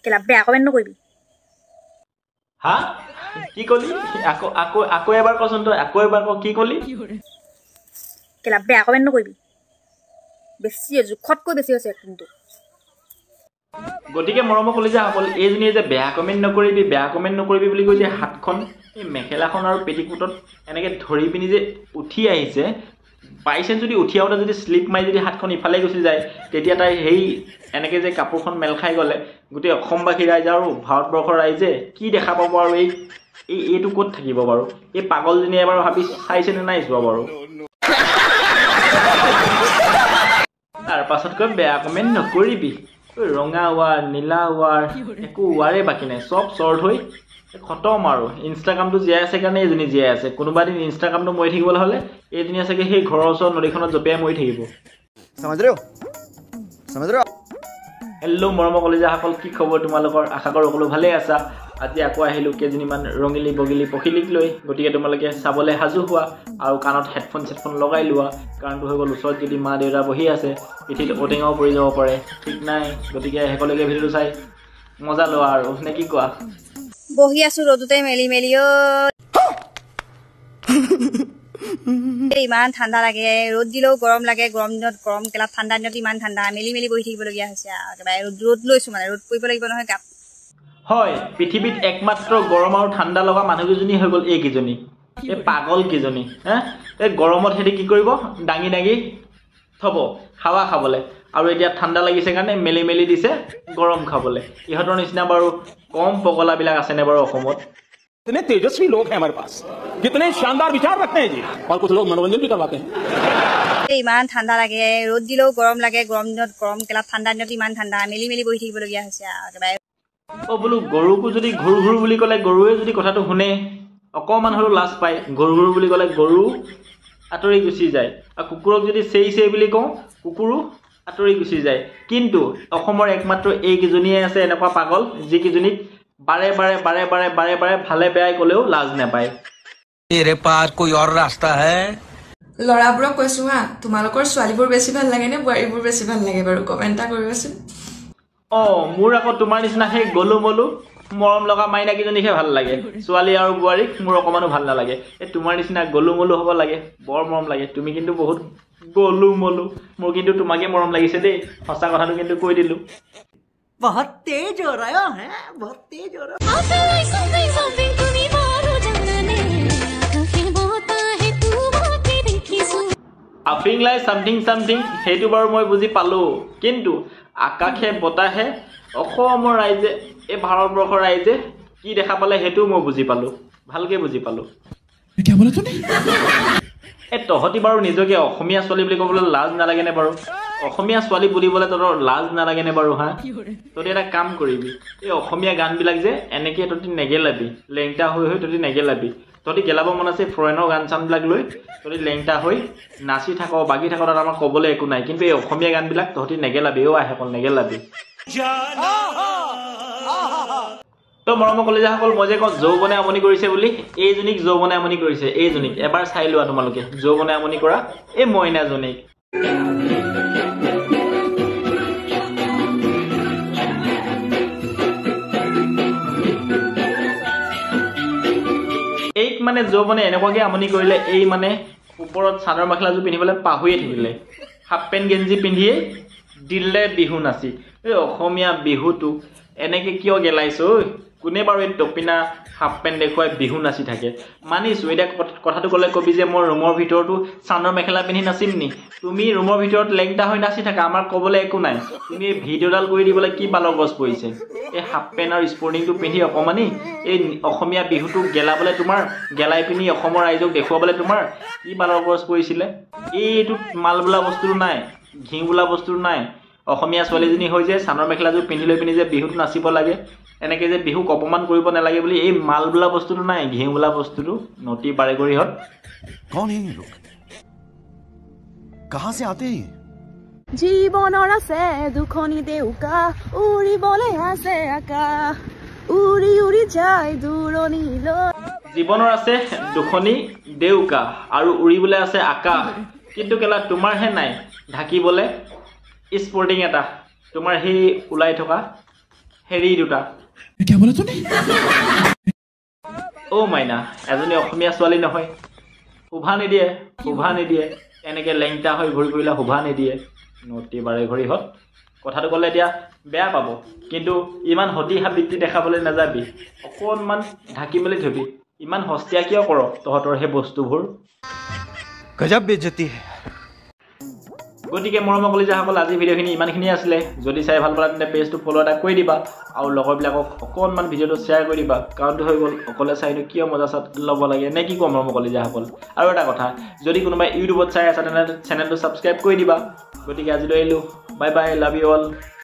কেলা বেয়া কমেণ্ট নকৰিবি হা কি কলি আকৌ আকৌ আকৌ এবাৰ কচোন তই আকৌ এবাৰ ক কি কলি কেলা বেয়া কমেণ্ট নকৰিবি বেছি জোখতকৈ বেছি হৈছে কিন্তু গতিকে মৰমৰ কলিজা সকল এইজনীয়ে যে বেয়া কমেণ্ট নকৰিবি বুলি কৈ যে হাতখন এই মেখেলাখন আৰু পেটিকোটত এনেকৈ ধৰি পিনি যে উঠি আহিছে বাইচেঞ্চ যদি উঠি আহোঁতে যদি শ্লিপ মাৰি যদি হাতখন ইফালে গুচি যায় তেতিয়া তাই সেই এনেকৈ যে কাপোৰখন মেল খাই গ'লে গোটেই অসমবাসী ৰাইজে আৰু ভাৰতবৰ্ষৰ ৰাইজে কি দেখা পাব আৰু এইটো ক'ত থাকিব বাৰু এই পাগলজনীয়ে এবাৰ ভাবি চাইছেনে নাই চোৱা বাৰু তাৰ পাছতকৈ বেয়া কমেণ্ট নকৰিবি ৰঙা ৱাৰ নীলা ৱাৰ একো ৱাৰে বাকী নাই চব শ্বৰ্ট হৈ খতম আৰু ইনষ্টাগ্ৰামটো জীয়াই আছে কাৰণে এইজনী জীয়াই আছে কোনোবা দিন ইনষ্টাগ্ৰামটো মৰি থাকিবলৈ হ'লে এইজনী চাগে সেই ঘৰৰ ওচৰত নদীখনত জপিয়াই মৰি থাকিব হেল্ল' মৰমৰ কলিজাসকল কি খবৰ তোমালোকৰ আশা কৰোঁ সকলো ভালেই আছা আজি আকৌ আহিলোঁ কেইজনীমান ৰঙিলী বগিলী পখিলীক লৈ গতিকে তোমালোকে চাবলৈ সাজু হোৱা আৰু কাণত হেডফোন লগাই লোৱা কাৰণটো হৈ গ'ল ওচৰত যদি মা দেউতা বহি আছে পিঠিত ঔটেঙাও পৰি যাব পাৰে ঠিক নাই গতিকে শেষলৈকে ভিডিঅ'টো চাই মজা লোৱা আৰু নে কি কোৱা বহি আছো ৰ'দতে মেলি মেলি ইমান ঠাণ্ডা লাগে ৰ'দ দিলেও গৰম লাগে গৰম দিনত গৰম কেলা ঠাণ্ডা দিনত ইমান ঠাণ্ডা মেলি মেলি বহি থাকিবলগীয়া হৈছে একেবাৰে ৰ'দ লৈছোঁ মানে ৰ'দ পৰিব লাগিব নহয় গাত হয় পৃথিৱীত একমাত্ৰ গৰম আৰু ঠাণ্ডা লগা মানুহকেইজনী হৈ গ'ল এইকেইজনী এই পাগল কেইজনী এই গৰমত সিহঁতি কি কৰিব দাঙি দাঙি থ'ব হাৱা খাবলৈ আৰু এতিয়া ঠাণ্ডা লাগিছে কাৰণে মেলি মেলি দিছে গৰম খাবলৈ ইহঁতৰ নিচিনা বাৰু কম পগলাবিলাক আছেনে বাৰু অসমত कितने तेजस्वी लोग हैं हमारे पास कितने शानदार विचार रखते हैं जी और कुछ लोग मनोरंजन भी करवाते हैं ইমান ঠাণ্ডা লাগে ৰ'দ দিলেও গৰম লাগে গৰম দিনত গৰম কেলা ঠাণ্ডা দিনত ইমান ঠাণ্ডা মেলি মেলি বহি থাকিবলগীয়া হৈছে একেবাৰে বোলো গৰুকো যদি ঘূৰ ঘূৰ বুলি ক'লে গৰুৱে যদি কথাটো শুনে অকণমান হ'লেও লাজ পায় ঘূৰ ঘূৰ বুলি ক'লে গৰু আঁতৰি গুচি যায় আৰু কুকুৰক যদি চেই বুলি কওঁ কুকুৰো আঁতৰি গুচি যায় কিন্তু অসমৰ একমাত্ৰ এইকেইজনীয়ে আছে এনেকুৱা পাগল যিকেইজনীক বাৰে বাৰে বাৰে বাৰে বাৰে বাৰে ভালে বেয়াই ক'লেও লাজ নাপায় तेरे पास कोई और रास्ता है ল'ৰাবোৰক কৈছো হা তোমালোকৰ ছোৱালীবোৰ বেছি ভাল লাগে নে বোৱাৰীবোৰ বেছি ভাল লাগে বাৰু কমেণ্ট এটা কৰিবাচোন মোৰ আকৌ তোমাৰ নিচিনা সেই গলু মলু মৰম লগা মাইনাকেইজনীকহে ভাল লাগে ছোৱালী আৰু বোৱাৰীক মোৰ অকণমানো ভাল নালাগে এই তোমাৰ নিচিনা গলু মলু হ'ব লাগে বৰ মৰম লাগে তুমি কিন্তু বহুত গলু মলু মোৰ কিন্তু তোমাকে মৰম লাগিছে দেই সঁচা কথাটো কিন্তু কৈ দিলোঁ बहुत तेज हो रहा है बहुत तेज हो रहा আফিং লাই সামথিং সেইটো বাৰু মই বুজি পালোঁ কিন্তু আকাশে বতাহে অসমৰ ৰাইজে এই ভাৰতবৰ্ষৰ ৰাইজে কি দেখা পালে সেইটোও মই বুজি পালোঁ ভালকৈ বুজি পালোঁ এই তহঁতি বাৰু নিজকে অসমীয়া ছোৱালী বুলি ক'বলৈ লাজ নালাগেনে বাৰু অসমীয়া ছোৱালী বুলিবলৈ তহঁতৰ লাজ নালাগেনে বাৰু হা তহঁতি এটা কাম কৰিবি এই অসমীয়া গানবিলাক যে এনেকৈ তহঁতি নেগেলাবি লেংটা হৈ তহঁতি নেগেলাবি তহঁতি গেলাব মন আছে ফৰেনৰ গান চানবিলাক লৈ তহঁতি লেংটা হৈ নাচি থাক বাগি থাক তাত আমাৰ ক'বলৈ একো নাই কিন্তু এই অসমীয়া গানবিলাক তহঁতি নেগেলাবি আহে অকল নেগেলাবি তো মৰমৰ কলিজাসকল মই যে কওঁ যৌৱনে আমনি কৰিছে বুলি এইজনীক যৌৱনে আমনি কৰিছে এইজনীক এবাৰ চাই লোৱা তোমালোকে যৌৱনে আমনি কৰা এই মইনাজনীক এইক মানে যৌৱনে এনেকুৱাকৈ আমনি কৰিলে এই মানে ওপৰত চাদৰ মেখেলাযোৰ পিন্ধিবলৈ পাহৰিয়ে থাকিলে হাফ পেণ্ট গেঞ্জি পিন্ধিয়ে দিলে বিহু নাচি এই অসমীয়া বিহুটো এনেকৈ কিয় গেলাইছো কোনে বাৰু এই টপিনা হাফ পেণ্ট দেখুৱাই বিহু নাচি থাকে মানিছোঁ এতিয়া কথাটো ক'লে কবি যে মই ৰুমৰ ভিতৰতো চাদৰ মেখেলা পিন্ধি নাচিম নি তুমি ৰুমৰ ভিতৰত লেংটা হৈ নাচি থাকা আমাৰ ক'বলৈ একো নাই তুমি এই ভিডিঅ'ডাল কৰি দিবলৈ কি বালৰ গছ পৰিছে এই হাফ পেণ্ট আৰু স্পৰ্টিংটো পিন্ধি অকণমানি এই অসমীয়া বিহুটো গেলাবলৈ তোমাৰ গেলাই পিনি অসমৰ ৰাইজক দেখুৱাবলৈ তোমাৰ কি বালৰ গছ পৰিছিলে এইটো মাল বোলা বস্তুটো নাই ঘিউ বোলা বস্তুটো নাই অসমীয়া ছোৱালীজনী হৈ যে চাদৰ মেখেলাযোৰ পিন্ধি লৈ পিনি যে বিহুটো নাচিব লাগে এনেকৈ যে বিহুক অপমান কৰিব নালাগে বুলি এই মাল বোলা বস্তুটো নাই ঘিউ বোলা বস্তুটো নটি বাৰেগৰিহঁত कौन है ये लोग कहाँ से आते हैं জীৱনৰ আছে দুখনি দেউকা উৰিবলৈ আছে আকাশ উৰি উৰি যায় দূৰণিলৈ জীৱনৰ আছে দুখনি দেউকা আৰু উৰিবলৈ আছে আকাশ কিন্তু কেলা তোমাৰহে নাই ঢাকিবলৈ স্পৰ্টিং এটা তোমাৰ সেই ওলাই থকা হেৰি দুটা অ' মাইনা এজনী অসমীয়া ছোৱালী নহয় শোভা নিদিয়ে এনেকে লেংটা হৈ ঘূৰি ফুৰিলে শোভা নিদিয়ে নতি বাৰে ঘড়ীহঁত কথাটো ক'লে এতিয়া বেয়া পাব কিন্তু ইমান সতি সাবৃত্তি দেখাবলৈ নাযাবি অকণমান ঢাকি মেলি থবি ইমান সস্তীয়া কিয় কৰ তহঁতৰ সেই বস্তুবোৰ गजब बेइज्जती है গতিকে মৰমৰ কলিজাসকল আজি ভিডিঅ'খিনি ইমানখিনি আছিলে যদি চাই ভাল পালা তেন্তে পেজটো ফ'ল' এটা কৰি দিবা আৰু লগৰবিলাকক অকণমান ভিডিঅ'টো শ্বেয়াৰ কৰি দিবা কাৰণটো হৈ গ'ল অকলে চাইনো কিয় মজা চাত ল'ব লাগে নে কি ক'ম মৰমৰ কলিজাসকল আৰু এটা কথা যদি কোনোবাই ইউটিউবত চাই আছা তেন্তে চেনেলটো ছাবস্ক্ৰাইব কৰি দিবা গতিকে আজিলৈ আহিলোঁ bye bye love you all